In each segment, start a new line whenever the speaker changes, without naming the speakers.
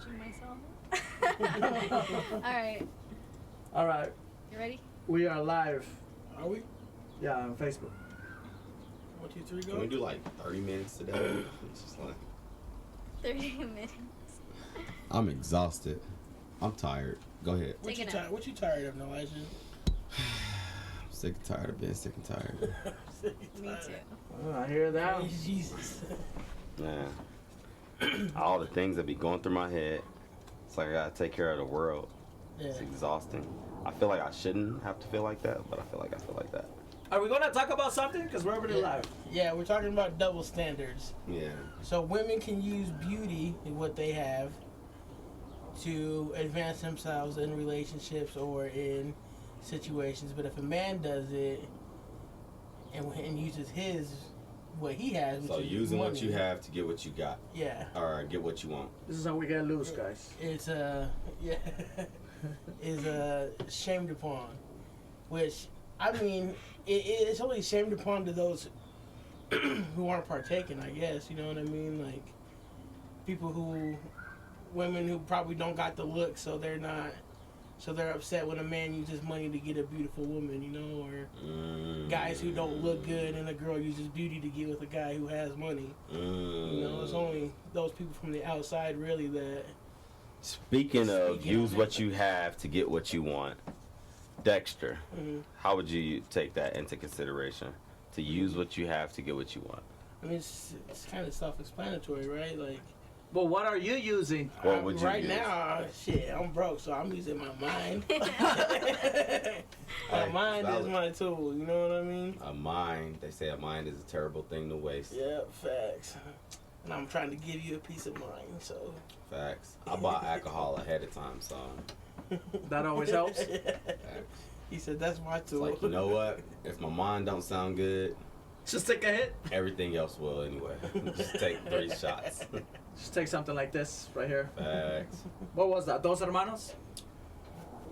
watching myself. Alright.
Alright.
You ready?
We are live.
Are we?
Yeah, on Facebook.
1, 2, 3, go.
Can we do like 30 minutes today? It's just like
30 minutes.
I'm exhausted. I'm tired. Go ahead.
What
Take
you,
it out.
what you tired of, Elijah?
I'm sick and tired of being sick and tired.
Me too.
Oh, I hear that.
Praise Jesus.
Yeah. All the things that be going through my head. It's like I gotta take care of the world.
Yeah.
It's exhausting. I feel like I shouldn't have to feel like that, but I feel like that.
Are we going to talk about something? Because we're already live.
Yeah, we're talking about double standards.
Yeah.
So women can use beauty in what they have to advance themselves in relationships or in situations, but if a man does it and uses what he has, which
So
is
using
money,
what you have to get what you got,
yeah,
or get what you want.
This is how we get loose, guys.
it's is shamed upon, which I mean it's only shamed upon to those who aren't partaking, I guess. You know what I mean? Like women who probably don't got the look, so they're upset when a man uses money to get a beautiful woman, you know, or guys who don't look good and a girl uses beauty to get with a guy who has money. You know, it's only those people from the outside really that.
Speaking of use what you have to get what you want, Dexter, how would you take that into consideration? To use what you have to get what you want.
I mean, it's kind of self-explanatory, right? Like,
But what are you using?
What would you
right
use?
now, shit, I'm broke, so I'm using my mind. My
Hey,
mind is
valid.
my tool. You know what I mean?
A mind, they say a mind is a terrible thing to waste.
Yeah, facts. And I'm trying to give you a peace of mind, so.
Facts. I bought alcohol ahead of time, so
That always helps.
facts.
He said that's my
It's
tool.
like, you know what? If my mind don't sound good,
Just take a hit.
everything else will anyway. Just take 3 shots.
Just take something like this right here.
Facts.
What was that? Dos hermanos?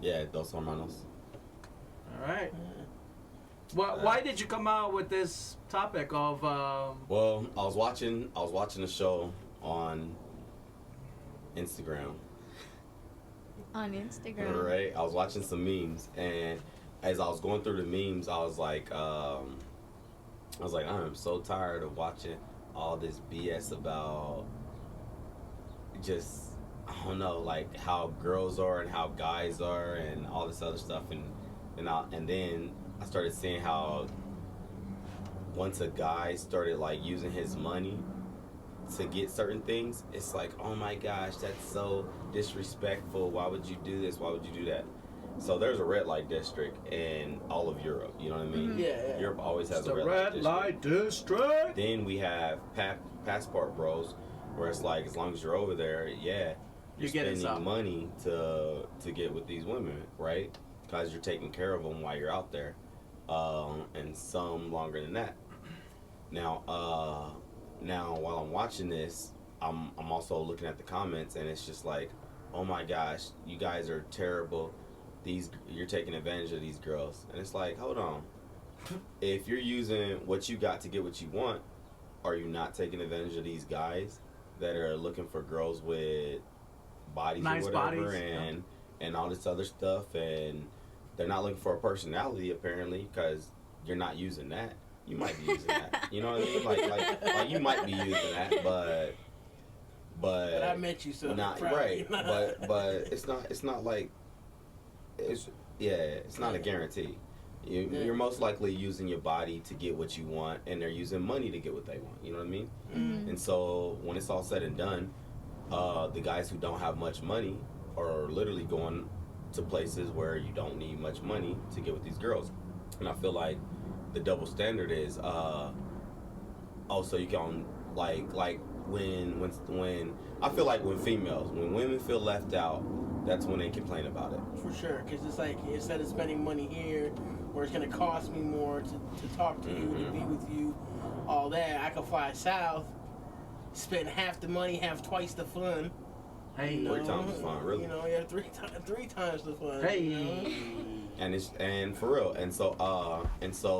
Yeah, dos hermanos.
All right. Why did you come out with this topic of?
Well, I was watching a show on Instagram.
On Instagram.
Right? I was watching some memes, and as I was going through the memes, I was like, I'm so tired of watching all this BS about just, I don't know, like how girls are and how guys are and all this other stuff, and then I started seeing how once a guy started like using his money to get certain things, it's like, oh my gosh, that's so disrespectful. Why would you do this? Why would you do that? So there's a red light district in all of Europe. You know what I mean?
Yeah.
Europe always has
the
a
red light district.
Then we have passport bros, where it's like as long as you're over there, yeah,
You're getting
spending
some
money to get with these women, right? Because you're taking care of them while you're out there, and some longer than that. Now while I'm watching this, I'm also looking at the comments, and it's just like, oh my gosh, you guys are terrible. You're taking advantage of these girls, and it's like, hold on. If you're using what you got to get what you want, are you not taking advantage of these guys that are looking for girls with bodies
Nice
or whatever,
bodies,
and all this other stuff, and they're not looking for a personality apparently, because you're not using that. You might be using that. You know what I mean? Like you might be using that, but
I met you, so
not
proud.
right. But it's not like it's not a guarantee. You're most likely using your body to get what you want, and they're using money to get what they want. You know what I mean?
Mm-hmm.
And so when it's all said and done, the guys who don't have much money are literally going to places where you don't need much money to get with these girls. And I feel like the double standard is also you can like when I feel like when women feel left out, that's when they complain about it.
For sure, because it's like instead of spending money here, where it's going to cost me more to talk to you, to be with you, all that, I can fly south, spend half the money, have twice the fun.
Hey,
You know,
3 times the fun, really.
You know, yeah, three times the fun.
Hey.
You know?
And for real, and so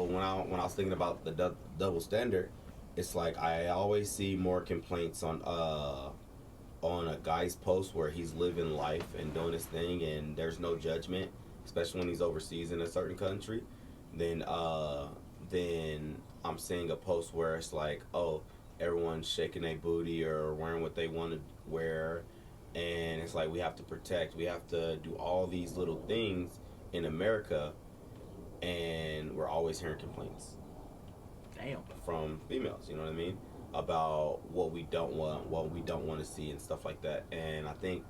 when I was thinking about the double standard, it's like I always see more complaints on on a guy's post where he's living life and doing his thing and there's no judgment, especially when he's overseas in a certain country, then I'm seeing a post where it's like, oh, everyone's shaking their booty or wearing what they want to wear, and it's like we have to protect, we have to do all these little things in America, and we're always hearing complaints.
Damn.
From females, you know what I mean? About what we don't want to see and stuff like that. And I think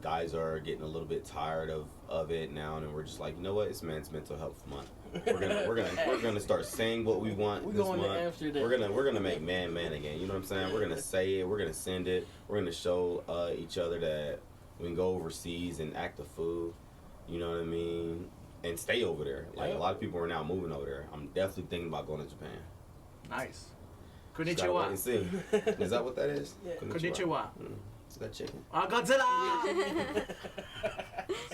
guys are getting a little bit tired of it now, and we're just like, you know what? It's Men's Mental Health Month. We're gonna start saying what we want
We're
this
going to
month.
Amsterdam.
We're gonna make man again. You know what I'm saying? We're gonna say it. We're gonna send it. We're gonna show each other that we can go overseas and act a fool. You know what I mean? And stay over there. Like a lot of people are now moving over there. I'm definitely thinking about going to Japan.
Nice.
Just gotta wait and
Konnichiwa.
see. Is that what that is?
Yeah.
Konnichiwa.
Is that chicken?
Godzilla!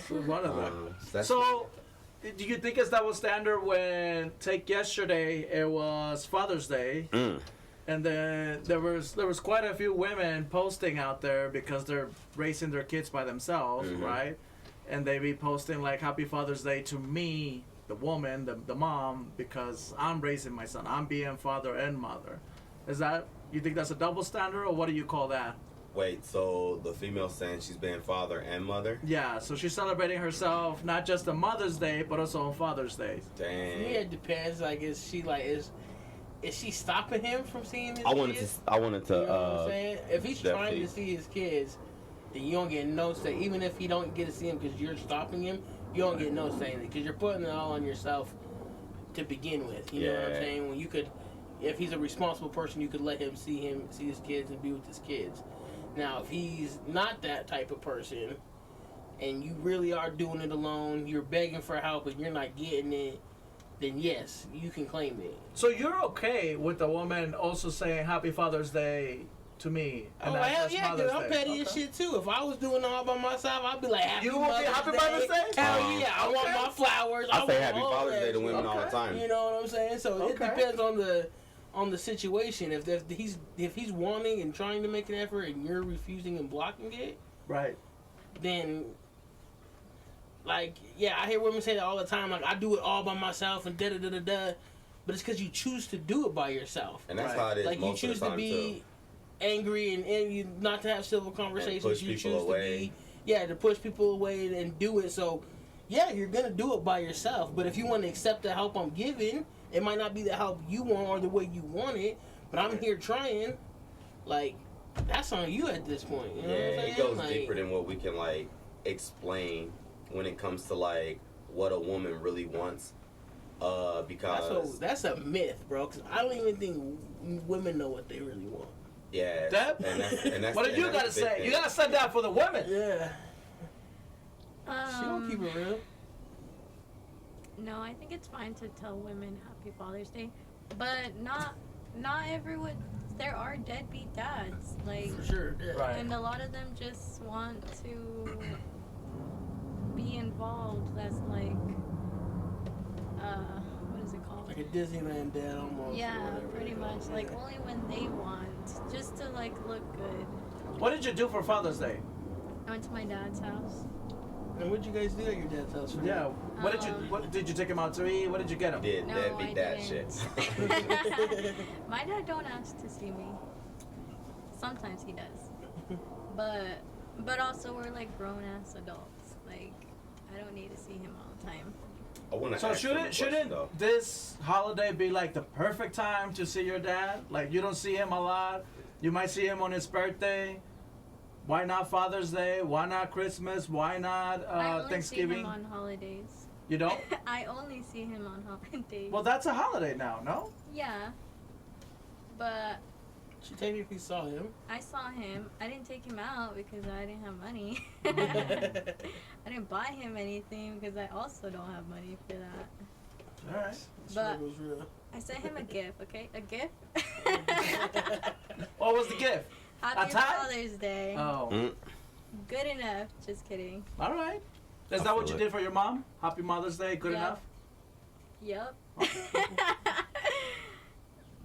So one of them.
That's
So, do you think it's double standard when, take yesterday, it was Father's Day, and then there was quite a few women posting out there because they're raising their kids by themselves, right? And they be posting like Happy Father's Day to me, the woman, the mom, because I'm raising my son. I'm being father and mother. You think that's a double standard, or what do you call that?
Wait, so the female saying she's being father and mother?
Yeah, so she's celebrating herself not just on Mother's Day, but also on Father's Day.
Dang.
Yeah, it depends. Like, is she stopping him from seeing his
I wanted
kids?
to.
You know what I'm saying? If he's trying
definitely.
to see his kids, then you don't get no say. Even if he don't get to see him because you're stopping him, you don't get no say because you're putting it all on yourself to begin with. You know what I'm
Yeah.
saying? When you could, if he's a responsible person, you could let him see his kids and be with his kids. Now, if he's not that type of person, and you really are doing it alone, you're begging for help and you're not getting it, then yes, you can claim it.
So you're okay with the woman also saying Happy Father's Day to me?
Oh,
not
hell
just
yeah, dude.
Mother's
I'm
Day?
petty as
Okay.
shit too. If I was doing it all by myself, I'd be like, Happy
You would be
Mother's
Happy
Day.
Mother's Day?
Hell yeah, I want
Okay.
my flowers.
I say
want
Happy
all
Father's
that
Day to
shit.
women all the
Okay.
time.
You know what I'm saying? So it
Okay.
depends on the situation. If he's wanting and trying to make an effort and you're refusing and blocking it,
Right.
then like yeah, I hear women say that all the time. Like I do it all by myself and da da da da da, but it's because you choose to do it by yourself.
And that's
Right.
how it is
Like you
most
choose
of the
to
time
be
too.
angry and you not to have civil conversations.
push
You
people
choose
away.
to push people away and do it. So yeah, you're gonna do it by yourself. But if you want to accept the help I'm giving, it might not be the help you want or the way you want it. But I'm here trying. Like that's on you at this point. You know what I'm
Yeah,
saying?
it goes
Like,
deeper than what we can like explain when it comes to like what a woman really wants. Because
that's a myth, bro. Because I don't even think women know what they really want.
yeah,
Deb?
and that's
What did you
and
gotta
that's the big
say?
thing.
You gotta say that for the women.
Yeah, she don't keep it real.
No, I think it's fine to tell women Happy Father's Day, but not everyone. There are deadbeat dads, like,
For sure. Yeah.
Right.
and a lot of them just want to be involved. That's like, what is it called?
Like a Disneyland dad almost. or
Yeah,
whatever
pretty
they call
much.
it.
Like
Yeah.
only when they want, just to like look good.
What did you do for Father's Day?
I went to my dad's house.
And what'd you guys do at your dad's house? For
Yeah. What did you take him out to eat? What did you get him?
Did
No,
that be
I
that
didn't.
shit?
My dad don't ask to see me. Sometimes he does, but also we're like grown ass adults. Like I don't need to see him all the time.
I want to
So
ask you a
shouldn't
question, though.
this holiday be like the perfect time to see your dad? Like you don't see him a lot. You might see him on his birthday. Why not Father's Day? Why not Christmas? Why not
I only
Thanksgiving?
see him on holidays.
You don't?
I only see him on holidays.
Well, that's a holiday now, no?
Yeah, but
She technically saw him.
I saw him. I didn't take him out because I didn't have money. I didn't buy him anything because I also don't have money for that.
All right.
But-
Struggle's real.
I sent him a gift, okay? A gift?
What was the gift?
Happy
A tie?
Father's Day.
Oh,
Good enough. Just kidding.
all right. Is
I
that what
feel
you
it.
did for your mom? Happy Mother's Day, good
Yeah.
enough?
Yep.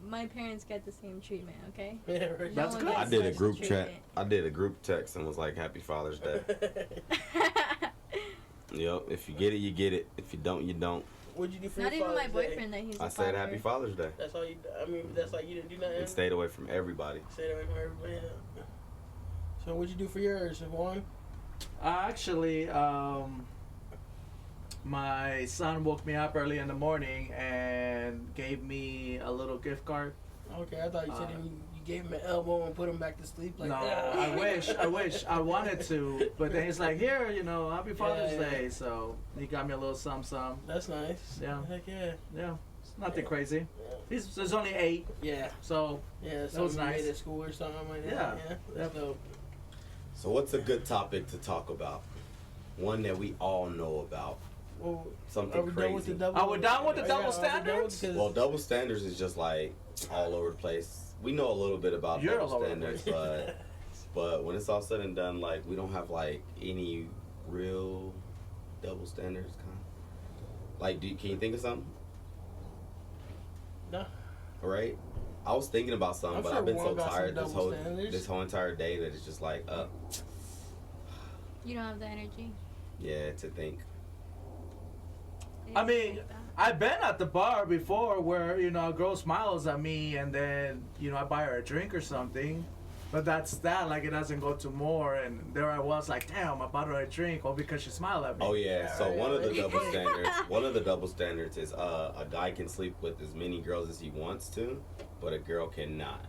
my parents get the same treatment, okay?
Yeah, right.
That's
one
good.
I
gets
did a
special
group chat.
treatment.
I did a group text and was like, "Happy Father's Day." Yep. If you get it, you get it. If you don't, you don't.
What'd you do for
Not
your
even my
Father's Day?
boyfriend that he's a
I said
father.
Happy Father's Day
That's all you. I mean, that's like you didn't do nothing.
and stayed away from everybody.
Stayed away from everybody. Yeah. So what'd you do for yours, Juan?
Actually, my son woke me up early in the morning and gave me a little gift card.
Okay, I thought you said you gave him an elbow and put him back to sleep. Like,
No,
"Ah."
I wish, I wanted to, but then he's like, here, Happy Father's
Yeah.
Day. So he got me a little some.
That's nice.
Yeah.
Heck yeah.
Yeah, it's nothing crazy.
Yeah.
He's only 8,
Yeah.
so
Yeah.
was
Something you
nice.
made at school or something like that.
Yeah.
Yeah. That's dope.
So what's a good topic to talk about? One that we all know about.
Well,
Something
are we done with the
crazy.
double?
Are we done with the double
are we done with-
standards?
'cause-
Well, double standards is just like all over the place. We know a little bit about
You're
double
all over the
standards, but when it's all said and done, like we don't have like any real double standards. Kind of. Like, can you think of something?
No.
Right? I was thinking about something,
I'm
but
sure
I've been so
Juan got some
tired
double standards.
this whole entire day that it's just like,
You don't have the energy.
yeah, to think.
I mean, I've been at the bar before where, a girl smiles at me and then, I buy her a drink or something. But that's that, like it doesn't go to more. And there I was like, damn, I bought her a drink all because she smiled at me.
Oh yeah. So
right,
one of the
right.
double standards, is a guy can sleep with as many girls as he wants to, but a girl cannot.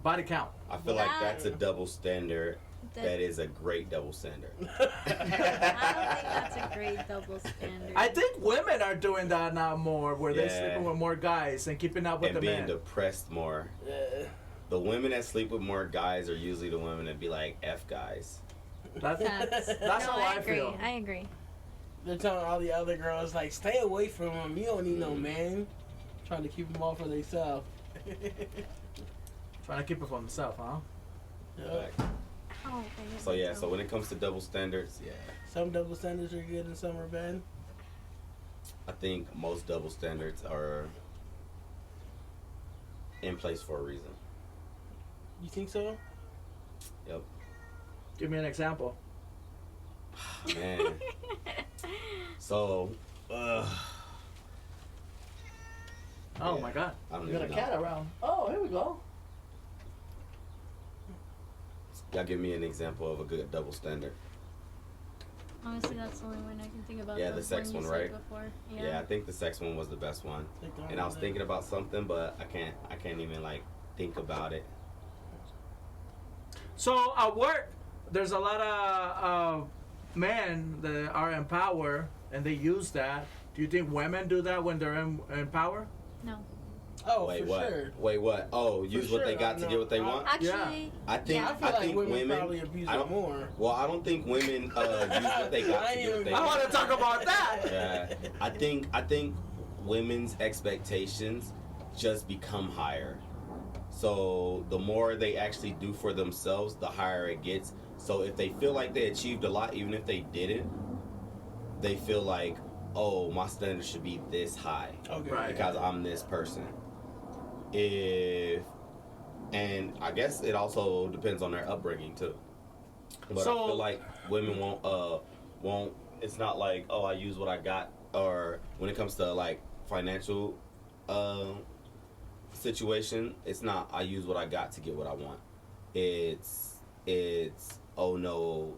Body count.
I feel like that's a double standard.
That-
That is a great double standard.
I don't think that's a great double standard.
I think women are doing that now more, where they're
Yeah.
sleeping with more guys and keeping up with
And
the
being
men.
depressed more.
Yeah.
The women that sleep with more guys are usually the women that be like F guys.
That's
That's
how I
agree.
feel.
I agree.
They're telling all the other girls, like, stay away from him. You don't need no man. Trying to keep them all for themselves.
Trying to keep it for themselves, huh?
Like,
Oh,
so yeah, so when it comes to double standards, yeah,
Some double standards are good and some are bad.
I think most double standards are in place for a reason.
You think so?
Yep.
Give me an example.
Man. So,
Oh
Yeah.
my God.
I don't
You got a
even
cat
know.
around. Oh, here we go.
Y'all give me an example of a good double standard.
Honestly, that's the only one I can think about.
Yeah, the sex
you
one,
said
right?
Before.
Yeah, I think the sex one was the best one. And I was thinking about something, but I can't even like think about it.
So at work, there's a lot of men that are in power, and they use that. Do you think women do that when they're in power?
No.
Oh,
Wait,
for
what?
sure.
Wait, what? Oh, use what
sure,
they got to
no,
get what they
I-
want?
Actually,
I think
I feel like women,
women
probably abuse
I
it
don't-
more.
Well, I don't think women use what they got to get what they
I
want.
want to talk about that.
Yeah, I think women's expectations just become higher. So the more they actually do for themselves, the higher it gets. So if they feel like they achieved a lot, even if they didn't, they feel like, oh, my standard should be this high
Okay.
Right.
because I'm this person. And I guess it also depends on their upbringing too. But
So-
I feel like women won't. It's not like, oh, I use what I got, or when it comes to like financial situation, it's not I use what I got to get what I want. It's oh no,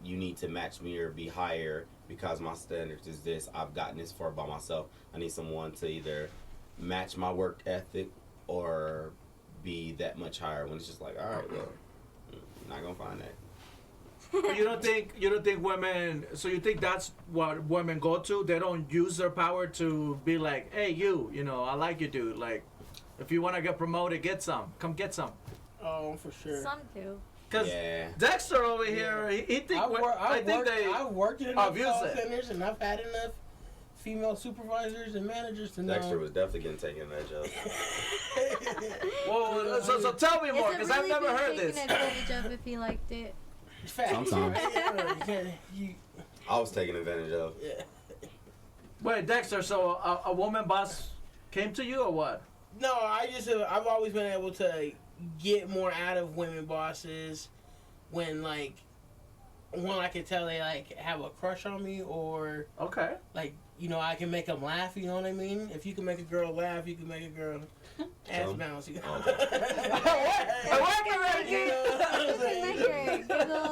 you need to match me or be higher because my standards is this. I've gotten this far by myself. I need someone to either match my work ethic or be that much higher. When it's just like, all right, well, I'm not gonna find that.
You don't think women? So you think that's what women go to? They don't use their power to be like, hey, I like you, dude. Like, if you want to get promoted, get some. Come get some.
Oh, for sure.
some do.
Cause
Yeah.
Dexter over here, he think
I've worked in enough
abuse
call
it.
centers, and I've had enough female supervisors and managers to know.
Dexter was definitely getting taken advantage of.
Well, so tell me more,
Is it
because I've
really
never
being
heard
taken
this.
advantage of if he liked it?
Facts.
Sometimes.
Yeah, you can't- you-
I was taken advantage of.
yeah.
Wait, Dexter, so a woman boss came to you or what?
No, I've always been able to get more out of women bosses when like one I can tell they like have a crush on me or
Okay.
like I can make them laugh. You know what I mean? If you can make a girl laugh, you can make a girl ass bounce. You know?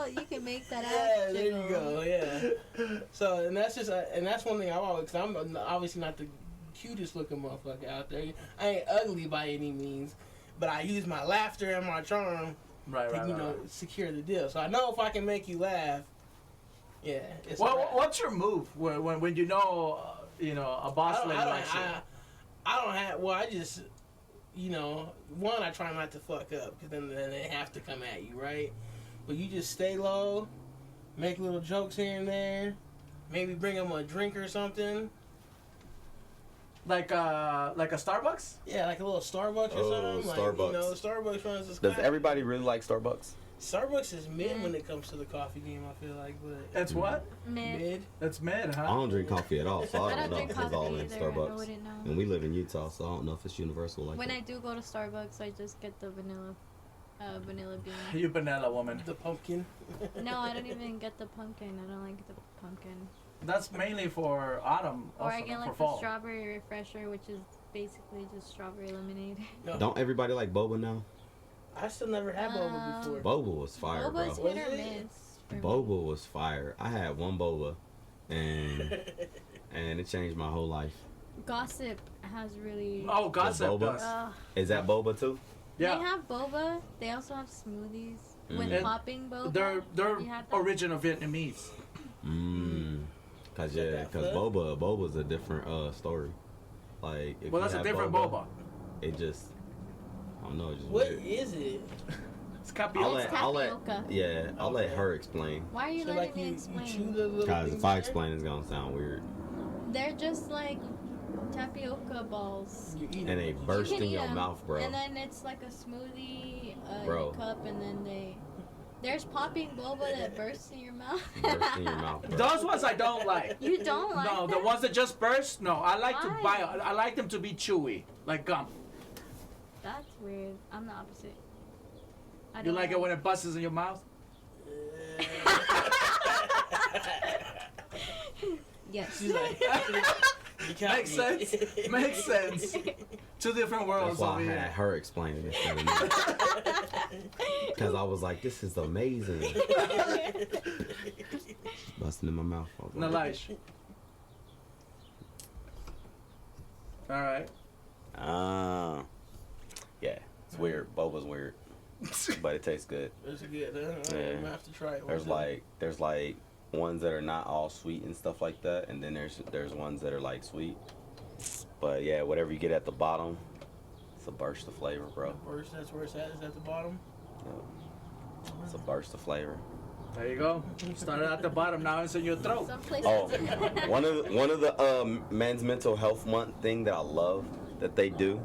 You can make that ass
Yeah, there
jiggle.
you go. Yeah. So and that's one thing I've always. Cause I'm obviously not the cutest looking motherfucker out there. I ain't ugly by any means, but I use my laughter and my charm
Right,
to
right.
secure the deal. So I know if I can make you laugh, yeah. It's
What's your move when you know a boss lady likes you?
I don't have. Well, I just one I try not to fuck up because then they have to come at you, right? But you just stay low, make little jokes here and there, maybe bring them a drink or something.
Like a Starbucks?
Yeah, like a little Starbucks or
Oh,
something.
Starbucks.
Like, Starbucks runs this.
Does everybody really like Starbucks?
Starbucks is mid when it comes to the coffee game. I feel like, but
It's what?
Mid.
It's mid,
I
huh?
don't drink coffee at all, so I
I
don't
don't
know
drink
if it's all
coffee
in
either. I
Starbucks.
wouldn't know.
And we live in Utah, so I don't know if it's universal like
When
that.
I do go to Starbucks, I just get the vanilla bean.
You vanilla woman.
the pumpkin.
No, I don't even get the pumpkin. I don't like the pumpkin.
That's mainly for autumn.
Or I
also,
get
for
like the
fall.
strawberry refresher, which is basically just strawberry lemonade.
No,
Don't everybody like boba now?
I still never had boba before.
Boba was fire,
Boba's
bro.
hit or
Was it?
miss. for me.
Boba was fire. I had one boba, and it changed my whole life.
Gossip has really.
Oh, gossip
boba?
does.
Is that boba too?
They
Yeah.
have boba. They also have smoothies with
And
popping boba.
They're
Have you had that?
original Vietnamese.
Cause
that flip?
boba's a different story. Like if
Well,
you
that's a
have
different boba.
It just I don't know. It's just
What
weird.
is it?
It's
I'll
tapioca.
let
tapioca.
I'll let
Okay.
her explain.
Why are you
So
letting
like
me
you
explain?
chew the little
Cause
things
if I
there?
explain, it's gonna sound weird.
They're just like tapioca balls.
You eat
And
it,
they
but you
burst
You can
in
eat
your
'em,
mouth, bro.
And then it's like a smoothie in
Bro.
a cup, and then there's popping boba that bursts in your mouth.
Burst in your mouth, bro.
Those ones I don't like.
You don't like
No, the
them?
ones that just burst. No, I like to
Why?
I like them to be chewy, like gum.
That's weird. I'm the opposite. I
You
don't
like it when it busts in your mouth?
Yes.
She's like, you got
Makes
me.
sense. Makes sense. Two different
That's
worlds
why
over
I
here.
had her explain it instead of me. Because I was like, this is amazing. Busting in my mouth. I was like,
Nalish. All right.
Yeah, it's weird. Boba's weird, but it tastes good.
It's good. Huh?
Yeah.
I'm gonna have to try it.
There's like ones that are not all sweet and stuff like that, and then there's ones that are like sweet. But yeah, whatever you get at the bottom, it's a burst of flavor, bro.
First, that's where it's at. Is at the bottom.
It's a burst of flavor.
There you go. Started at the bottom, now it's in your throat.
Some places.
Oh, one of the men's mental health month thing that I love that they do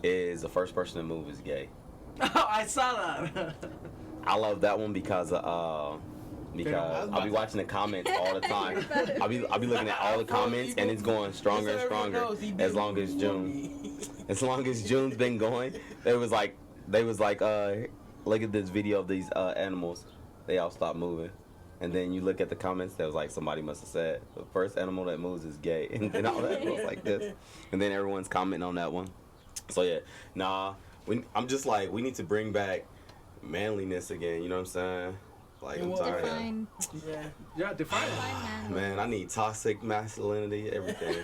is the first person to move is gay.
I saw that.
I love that one because I'll be watching the comments all the time. I'll be looking at all the comments and it's going stronger and stronger as long as June. As long as June's been going, they was like, look at this video of these animals. They all stop moving. And then you look at the comments, there was like somebody must have said the first animal that moves is gay, and then all that was like this, and then everyone's commenting on that one. So yeah, I'm just like, we need to bring back manliness again. You know what I'm saying? Like I'm tired.
Define.
Yeah.
Yeah, define it.
Define man.
Man, I need toxic masculinity, everything,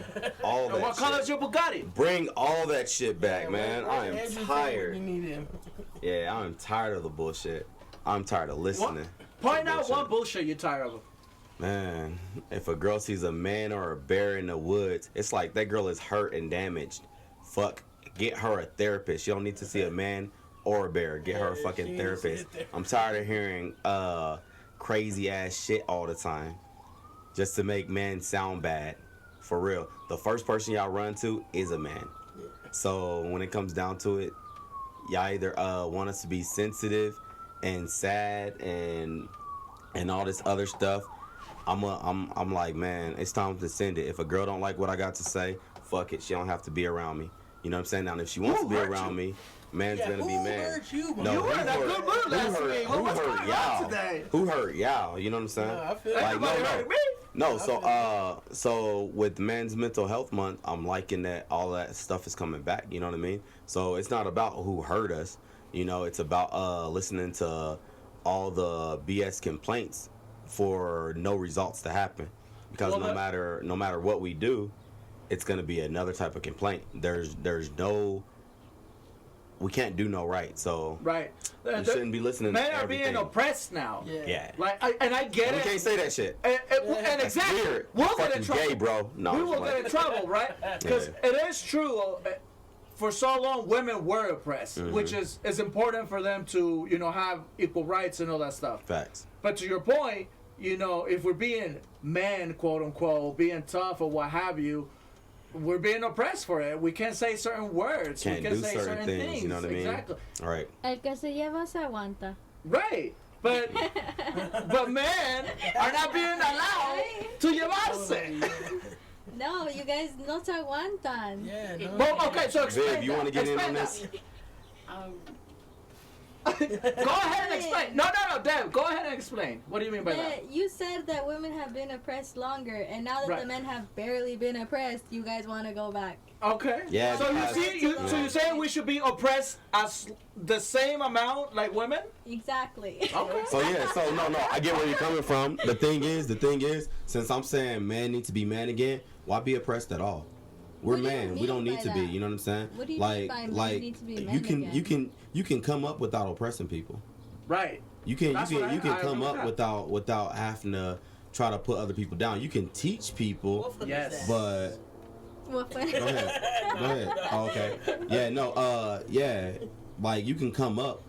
all that.
What color is
shit.
your Bugatti?
Bring all that shit back, man. I am
Andrew said
tired.
You need him.
Yeah, I'm tired of the bullshit. I'm tired of listening.
Point
to
out
bullshit.
one bullshit you're tired of.
Man, if a girl sees a man or a bear in the woods, it's like that girl is hurt and damaged. Fuck, get her a therapist. She don't need to see a man or a bear. Get her a
Yeah,
fucking
she needs to see a
therapist.
therapist.
I'm tired of hearing crazy ass shit all the time just to make men sound bad. For real. The first person y'all run to is a man. So when it comes down to it, y'all either want us to be sensitive and sad and all this other stuff. I'm like, man, it's time to send it. If a girl don't like what I got to say, fuck it. She don't have to be around me. You know what I'm saying? Now, if she wants
Who
to be
hurt
around
you?
me, man's
Yeah,
gonna be
who
man.
hurt you,
No,
You
who
were in a
hurt-
good mood last
who
week.
hurt-
What's
who
going
hurt
on
y'all?
today?
Who hurt y'all? You know what I'm saying?
I feel
Like,
Everybody
no.
hurt me.
No, so with Men's Mental Health Month, I'm liking that all that stuff is coming back. You know what I mean? So it's not about who hurt us. You know, it's about listening to all the BS complaints for no results to happen. Because
Well,
no matter what we do, it's gonna be another type of complaint. There's no, we can't do no right. So
Right.
you shouldn't be listening
Men
to
are
everything.
being oppressed now.
Yeah.
Like, I get
We
it.
can't say that shit.
And
That's
exactly,
weird.
we'll get in
Fucking
trouble.
gay, bro. No,
We
I'm
will
just
get in trouble, right? Because
Yeah.
it is true. For so long, women were oppressed,
Mm-hmm.
which is important for them to, have equal rights and all that stuff.
Facts.
But to your point, if we're being men, quote unquote, being tough or what have you, we're being oppressed for it. We can't say certain words.
Can't
we can
do
say
certain things, you know what I mean?
Exactly.
All right.
El que se lleva se aguanta.
Right. But men are not being allowed to llevarse.
No, you guys no se aguantan.
Yeah, no.
Well, okay, so explain
Viv, you
that.
want to get in
Explain
on
that.
this?
Go ahead and explain. No, Deb. Go ahead and explain. What do you mean by that?
You said that women have been oppressed longer, and now that
Right.
the men have barely been oppressed, you guys want to go back.
Okay.
Yeah,
So
because-
so you're saying we should be oppressed as the same amount like women?
Exactly.
Okay.
So yeah, so no, I get where you're coming from. The thing is, since I'm saying man need to be man again, why be oppressed at all? We're
What do you
man. We
mean
don't need
by
to be.
that?
You know what I'm saying?
What do you
like,
mean by men
like
need to be men
you can
again?
you can come up without oppressing people.
Right.
You can
That's
you
what
can you
I
can come
agree
up
with that.
without having to try to put other people down. You can teach people,
What fun
Yes.
is that?
but
What
go ahead. Go ahead. Oh, okay. Yeah, no, yeah. Like you can come up,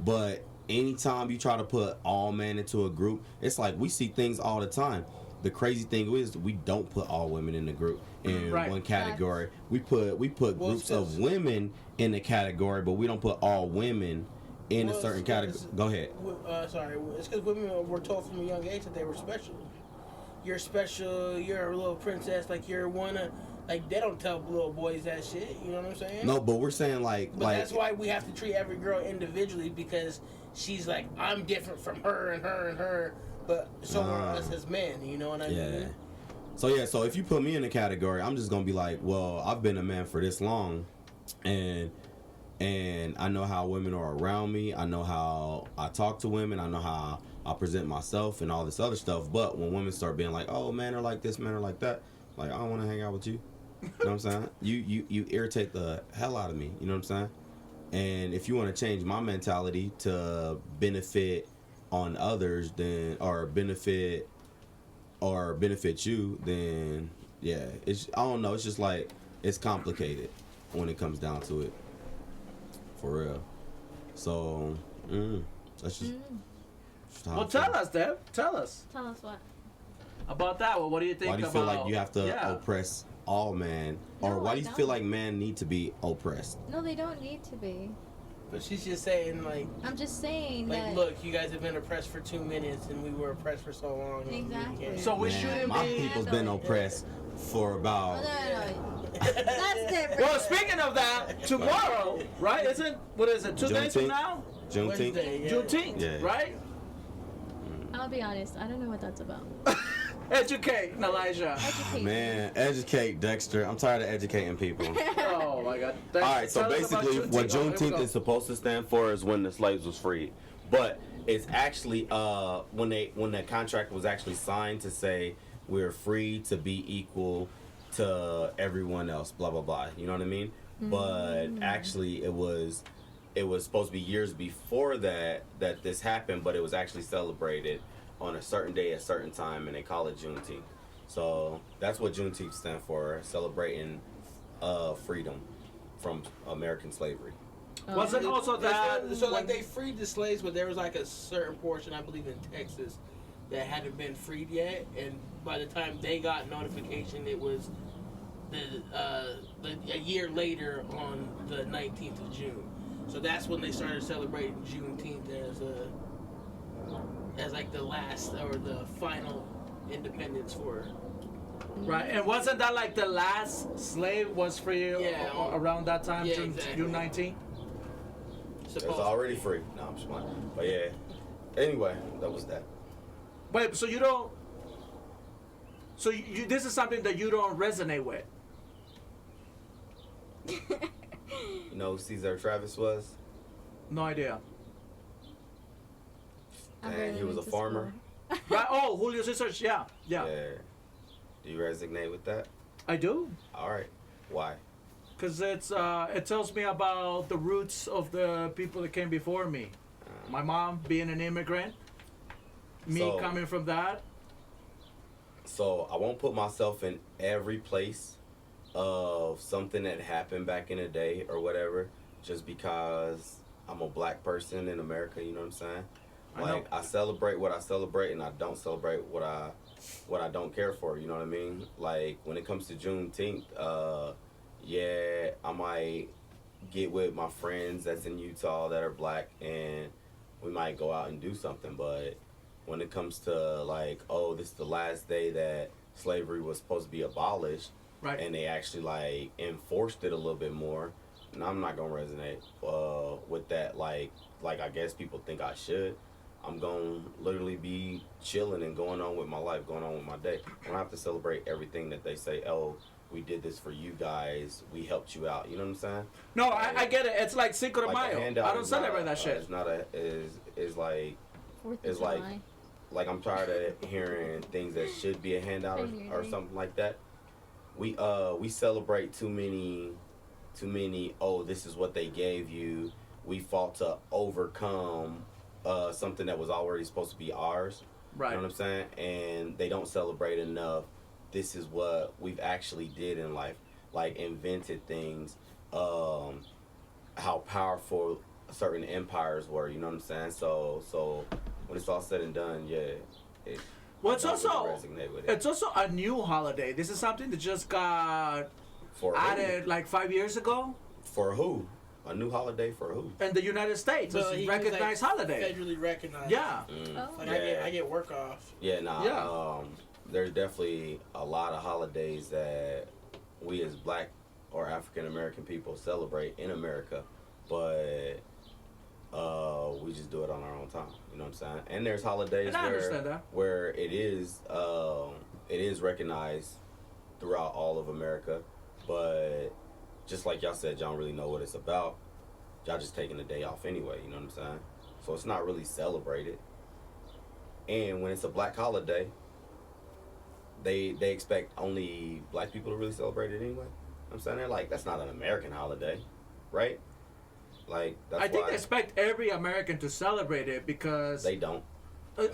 but anytime you try to put all men into a group, it's like we see things all the time. The crazy thing is we don't put all women in the group in
Right.
one category. We put
Well,
groups of women in a category, but we don't put all women in a
Well,
certain
it's-
category. Go ahead.
Sorry, it's because women were told from a young age that they were special. You're special. You're a little princess. Like you're one of. Like they don't tell little boys that shit. You know what I'm saying?
No, but we're saying like
But that's why we have to treat every girl individually because she's like I'm different from her and her and her. But so are us as men. You know what I
yeah.
mean?
So if you put me in a category, I'm just gonna be like, well, I've been a man for this long, and I know how women are around me. I know how I talk to women. I know how I present myself and all this other stuff. But when women start being like, oh, men are like this, men are like that, like I don't want to hang out with you. You know what I'm saying? You irritate the hell out of me. You know what I'm saying? And if you want to change my mentality to benefit on others, then or benefit you, then yeah, it's I don't know. It's just like it's complicated when it comes down to it, for real. So that's just. how
Well,
I feel.
tell us, Deb. Tell us
Tell us what.
about that. Well, what do you think
Why do you
about?
feel like you have to
Yeah.
oppress all men, or
No,
why
I
do you feel
don't.
like men need to be oppressed?
No, they don't need to be.
But she's just saying like.
I'm just saying
Like,
that.
look, you guys have been oppressed for 2 minutes, and we were oppressed for so long. and we
Exactly.
can't-
So we
Man,
shouldn't
my
be.
people's been oppressed for
Oh,
about.
no. That's different.
Well, speaking of that, tomorrow, right? What is it? 2 days from
Juneteenth?
now?
Juneteenth.
Wednesday, yeah.
Juneteenth,
Yeah.
right?
I'll be honest. I don't know what that's about.
Educate, Elijah.
Educate.
Man, educate Dexter. I'm tired of educating people.
Oh my God.
All right, so
Tell us about
basically, what
Oh, here we
Juneteenth
go.
is supposed to stand for is when the slaves was freed, but it's actually when the contract was actually signed to say we're free to be equal to everyone else, blah blah blah. You know what I mean? But actually, it was supposed to be years before that this happened, but it was actually celebrated on a certain day, a certain time, and they call it Juneteenth. So that's what Juneteenth stands for, celebrating freedom from American slavery.
Was it also that?
So like they freed the slaves, but there was like a certain portion, I believe in Texas, that hadn't been freed yet, and by the time they got notification, it was a year later on the 19th of June. So that's when they started celebrating Juneteenth as like the last or the final independence for
Right, and wasn't that like the last slave was free around that time,
Yeah,
June,
exactly.
June 19th?
It's already free. No, I'm just playing. But yeah. Anyway, that was that.
Wait, so you don't. So you this is something that you don't resonate with?
You know who Cesar Travis was?
No idea.
I
And
barely
he was a
went to
farmer.
school.
Right, oh, Julio Cesar, yeah.
Do you resonate with that?
I do.
All right. Why?
Because it tells me about the roots of the people that came before me. My mom being an immigrant, me
So-
coming from that.
So I won't put myself in every place of something that happened back in the day or whatever, just because I'm a black person in America. You know what I'm saying?
I know.
Like I celebrate what I celebrate, and I don't celebrate what I don't care for. You know what I mean? Like when it comes to Juneteenth, yeah, I might get with my friends that's in Utah that are black, and we might go out and do something. But when it comes to like, oh, this is the last day that slavery was supposed to be abolished,
Right.
and they actually like enforced it a little bit more, and I'm not gonna resonate with that. Like I guess people think I should. I'm gonna literally be chilling and going on with my life, going on with my day. I don't have to celebrate everything that they say. Oh, we did this for you guys. We helped you out. You know what I'm saying?
No, I get it. It's like Cinco de
Like a
Mayo.
handout
I don't
is
celebrate
not-
that shit.
It's not a is like
4th of
It's like-
July.
like I'm tired of hearing things that should be a handout or something like that. We celebrate too many. Oh, this is what they gave you. We fought to overcome something that was already supposed to be ours.
Right.
You know what I'm saying? And they don't celebrate enough. This is what we've actually did in life, like invented things. How powerful certain empires were. You know what I'm saying? So when it's all said and done, yeah.
Well, it's
I don't
also
really resonate with it.
it's also a new holiday. This is something that just got
For
added like 5 years ago
For who? A new holiday for who?
in the United States.
But
It's
he
a
was,
recognized holiday.
Federally recognized.
Yeah.
Oh.
Like
Yeah.
I get work off.
Yeah, nah.
Yeah.
There's definitely a lot of holidays that we as black or African American people celebrate in America, but we just do it on our own time. You know what I'm saying? And there's holidays
And I understand that.
where it is recognized throughout all of America, but just like y'all said, y'all don't really know what it's about. Y'all just taking the day off anyway. You know what I'm saying? So it's not really celebrated. And when it's a black holiday, they expect only black people to really celebrate it anyway. You know what I'm saying? They're like, that's not an American holiday, right? Like, that's
I think
why
they expect every American to celebrate it because
they don't.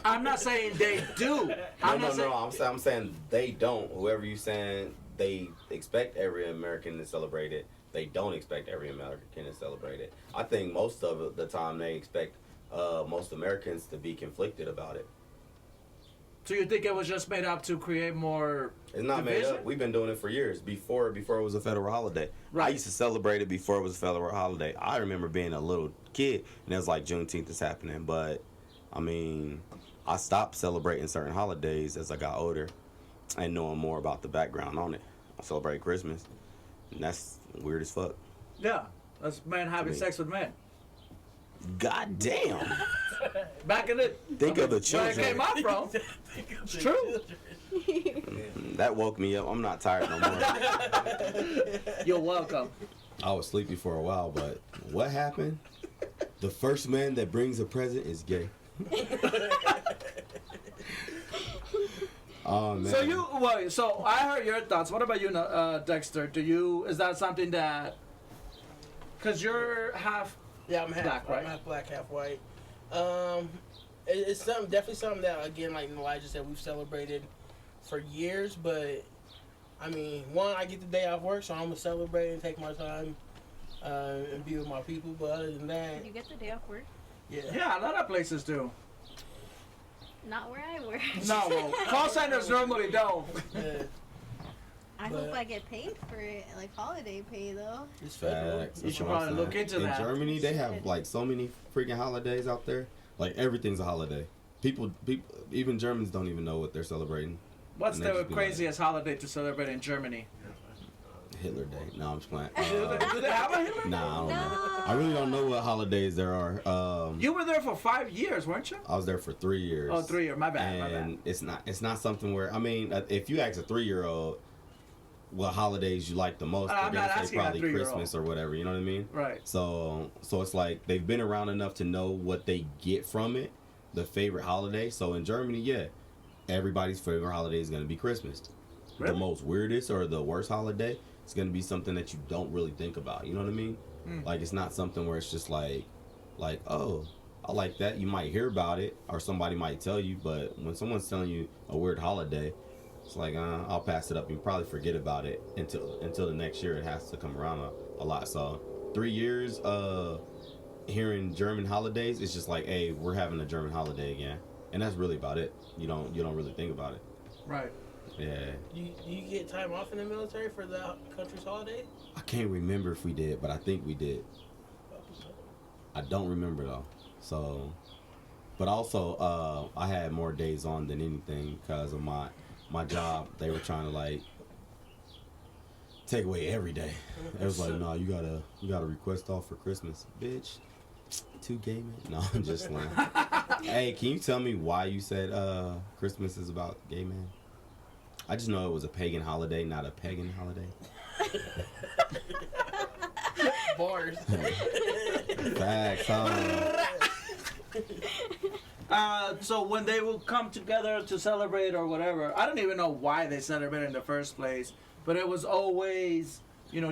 I'm not saying they do.
I'm saying they don't. Whoever you saying they expect every American to celebrate it, they don't expect every American to celebrate it. I think most of the time they expect most Americans to be conflicted about it.
So you think it was just made up to create more
It's not
division?
made up. We've been doing it for years. Before it was a federal holiday.
Right.
I used to celebrate it before it was a federal holiday. I remember being a little kid and it was like Juneteenth is happening. But I mean, I stopped celebrating certain holidays as I got older and knowing more about the background on it. I celebrate Christmas, and that's weird as fuck.
Yeah, that's men having
me.
sex with men.
God damn.
Back in the
Think of the
where it
children.
came out from. It's true.
That woke me up. I'm not tired no more.
You're welcome.
I was sleepy for a while, but what happened? The first man that brings a present is gay. Oh man.
So I heard your thoughts. What about you, Dexter? Is that something that? Because you're half.
Yeah, I'm half
Black, right?
I'm half black, half white. It's definitely something that, again, like Elijah said, we've celebrated for years. But I mean, one, I get the day off work, so I'm gonna celebrate and take my time and be with my people. But other than that,
You get the day off work?
yeah.
Yeah, a lot of places do.
Not where I work.
No, well, call centers normally don't.
Yeah,
I hope
but-
I get paid for it, like holiday pay though.
it's federal.
Facts.
You
That's
should
what I'm
probably look
saying.
into
In
that.
Germany, they have like so many freaking holidays out there. Like everything's a holiday. People, even Germans don't even know what they're celebrating.
What's
And they
the
just be
craziest holiday to celebrate in Germany?
Hitler Day. No, I'm just playing.
Do they have a Hitler?
Nah, I don't know.
No.
I really don't know what holidays there are.
You were there for 5 years, weren't you?
I was there for 3 years.
Oh, 3 years. My bad.
And it's not something where, I mean, if you ask a 3-year-old what holidays you like the most,
I'm
they're
not
gonna say
asking a
probably
3-year-old.
Christmas or whatever. You know what I mean?
Right.
So it's like they've been around enough to know what they get from it, the favorite holiday. So in Germany, yeah, everybody's favorite holiday is gonna be Christmas.
Really?
The most weirdest or the worst holiday, it's gonna be something that you don't really think about. You know what I mean? Like it's not something where it's just like, oh, I like that. You might hear about it or somebody might tell you, but when someone's telling you a weird holiday, it's like, I'll pass it up. You probably forget about it until the next year. It has to come around a lot. So 3 years hearing German holidays, it's just like, hey, we're having a German holiday again, and that's really about it. You don't really think about it.
Right.
Yeah.
Do you get time off in the military for the country's holiday?
I can't remember if we did, but I think we did. I don't remember though. So, but also I had more days on than anything because of my job. They were trying to like take away every day. It was like, no, you gotta request off for Christmas, bitch. Too gay men? No, I'm just lying. Hey, can you tell me why you said Christmas is about gay men? I just know it was a pagan holiday, not a pagan holiday.
Bars.
Facts,
So when they will come together to celebrate or whatever, I don't even know why they celebrate in the first place, but it was always,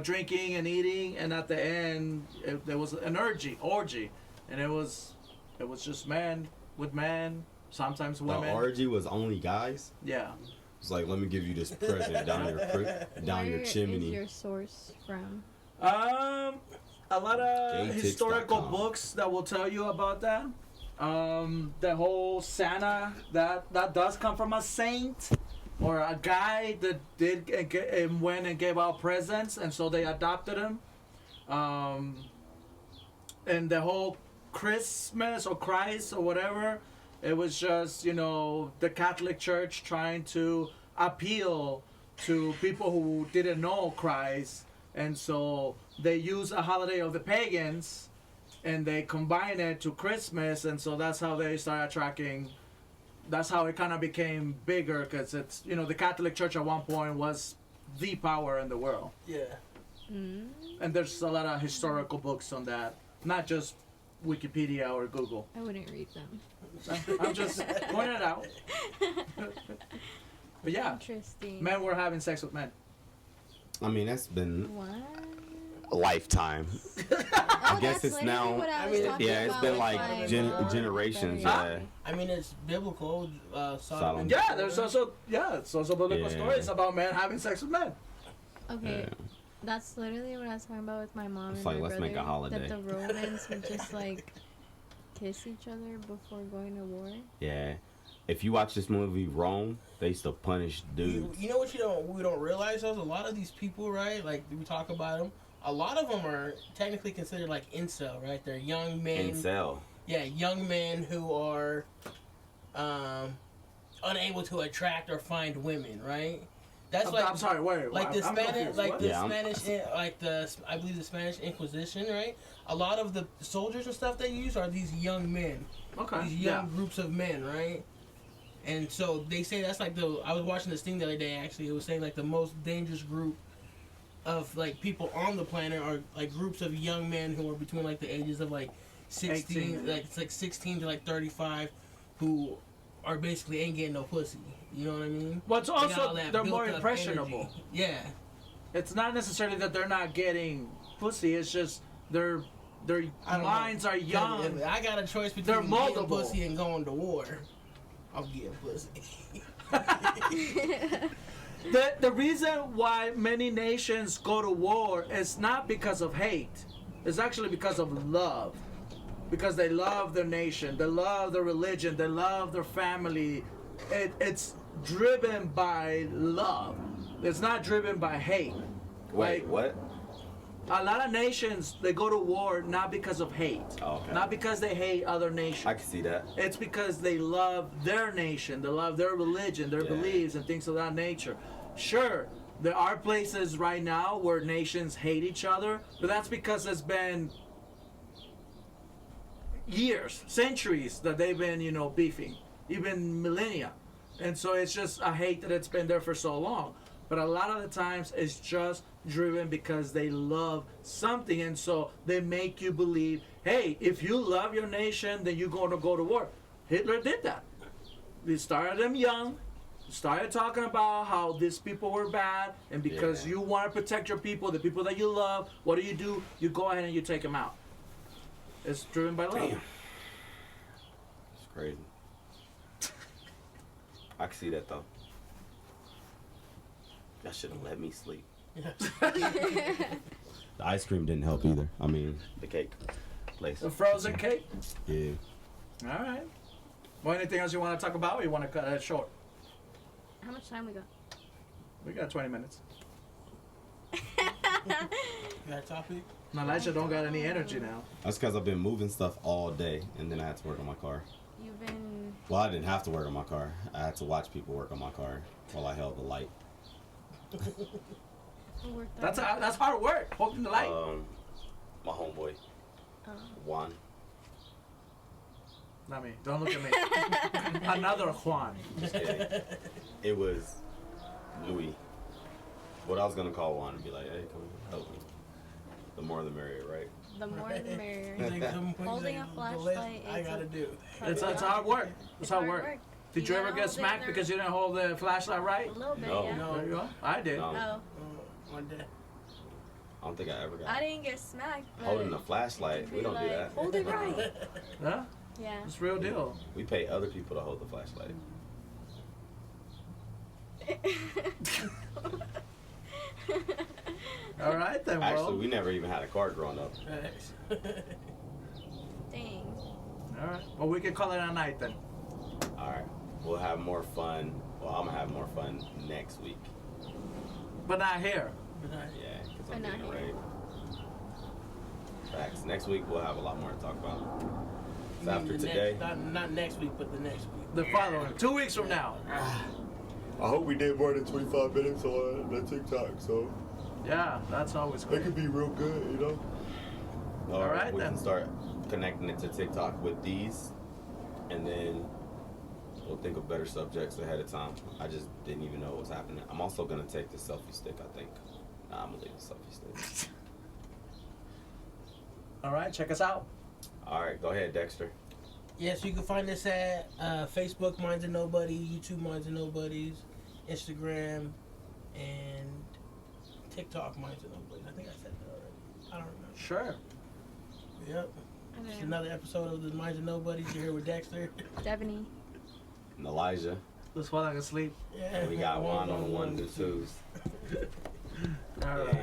drinking and eating, and at the end, there was an orgy, and it was just man with man, sometimes
The
women.
orgy was only guys.
Yeah.
It's like, let me give you this present down your chimney.
Where is your source from?
A lot of
Gaytix.com.
historical books that will tell you about that. The whole Santa, that does come from a saint or a guy that did and went and gave out presents, and so they adopted him. And the whole Christmas or Christ or whatever, it was just, the Catholic Church trying to appeal to people who didn't know Christ. And so they use a holiday of the pagans and they combine it to Christmas. And so that's how they start attracting. That's how it kind of became bigger, because it's, the Catholic Church at one point was the power in the world.
Yeah.
Mm.
And there's a lot of historical books on that, not just Wikipedia or Google.
I wouldn't read them.
I'm just pointing it out. But yeah,
Interesting.
men were having sex with men.
I mean, that's been
What?
a lifetime.
I
guess it's now- Yeah, it's been like generations. Yeah.
I mean, it's biblical. Sodom.
Sodom.
and
Yeah,
Gomorrah.
it's also biblical
Yeah.
stories about men having sex with men.
Okay,
Yeah.
that's literally what I was talking about with my mom
It's
and
like,
my
let's
brother.
make a holiday.
That the Romans would just like kiss each other before going to war.
Yeah. If you watch this movie Rome, they used to punish dudes.
You know what we don't realize though? A lot of these people, right? Like we talk about them. A lot of them are technically considered like incel, right? They're young men.
Incel.
Yeah, young men who are unable to attract or find women, right? That's
I'm sorry, wait.
like the
I'm
Spanish,
confused.
like
What?
the
Yeah,
Spanish, I believe the Spanish Inquisition, right? A lot of the soldiers and stuff they use are these young men,
Okay.
these young groups of men, right? And so they say that's like I was watching this thing the other day. Actually, it was saying like the most dangerous group of like people on the planet are like groups of young men who are between like the ages of like 16,
18.
like it's like 16 to like 35, who are basically ain't getting no pussy. You know what I mean?
But it's
They got
also
all that
they're
built
more
up
impressionable.
energy. Yeah.
It's not necessarily that they're not getting pussy. It's just their
I don't
minds
know.
are young.
If I got a choice between
They're
getting
moldable.
pussy and going to war, I'm getting pussy.
The reason why many nations go to war is not because of hate. It's actually because of love. Because they love their nation, they love their religion, they love their family. It's driven by love. It's not driven by hate.
Wait, what?
A lot of nations, they go to war not because of hate.
Oh, okay.
Not because they hate other nations.
I can see that.
It's because they love their nation, they love their religion, their
Yeah.
beliefs, and things of that nature. Sure, there are places right now where nations hate each other, but that's because it's been years, centuries that they've been, beefing, even millennia. And so it's just a hate that it's been there for so long. But a lot of the times it's just driven because they love something, and so they make you believe, hey, if you love your nation, then you're going to go to war. Hitler did that. He started them young, started talking about how these people were bad, and because
Yeah.
you want to protect your people, the people that you love, what do? You go ahead and you take them out. It's driven by love.
Damn. It's crazy. I can see that though. That should have let me sleep. The ice cream didn't help either. I mean, the cake place.
The frozen cake?
Yeah.
All right. Well, anything else you want to talk about, or you want to cut it short?
How much time we got?
We got 20 minutes.
Got a topic?
Now, Elijah don't got any energy now.
That's because I've been moving stuff all day, and then I had to work on my car.
You've been.
Well, I didn't have to work on my car. I had to watch people work on my car while I held the light.
Who worked
That's
on it?
that's hard work, holding the light.
My homeboy,
Oh.
Juan.
Not me. Don't look at me. Another Juan.
Just kidding. It was Louis. What I was gonna call Juan and be like, hey, come help me. The more the merrier, right?
The more the merrier.
He's like,
Holding a
the less
flashlight
I
is
gotta
a-
do.
It's hard work. It's hard work. Did you ever
gotta
get
hold it
smacked
there.
because you didn't hold the flashlight right?
A little bit,
No.
yeah.
No.
There you go. I did.
No.
Oh,
One day.
I don't think I ever got
I didn't get smacked. But
holding a flashlight.
you'd
We
be
don't do
like,
that.
Hold it right.
Yeah,
Yeah.
it's real deal.
We pay other people to hold the flashlight.
All right then, bro.
Actually, we never even had a car growing up.
Facts.
Dang.
All right. Well, we can call it a night then.
All right, we'll have more fun. Well, I'm gonna have more fun next week.
But not here.
Yeah, because
But
I'm
not
getting
here.
ready. Facts. Next week we'll have a lot more to talk about. So after
The
today,
next, not next week, but the next week.
The following 2 weeks from now.
I hope we did more than 25 minutes on the TikTok, so
Yeah, that's always great.
be real good, you know.
All right,
we
then.
can start connecting it to TikTok with these, and then we'll think of better subjects ahead of time. I just didn't even know what was happening. I'm also gonna take the selfie stick. I think. Nah, I'm gonna leave the selfie stick.
All right, check us out.
All right, go ahead, Dexter.
Yes, you can find us at Facebook Minds of Nobody, YouTube Minds of Nobodies, Instagram, and TikTok Minds of Nobodies. I think I said that already. I don't remember.
Sure.
Yep.
And
It's
then
another episode of the Minds of Nobodies. You're here with Dexter.
Devaney.
And Elijah.
Let's fall like asleep.
Yeah.
And we got Juan on the ones and twos.
All right.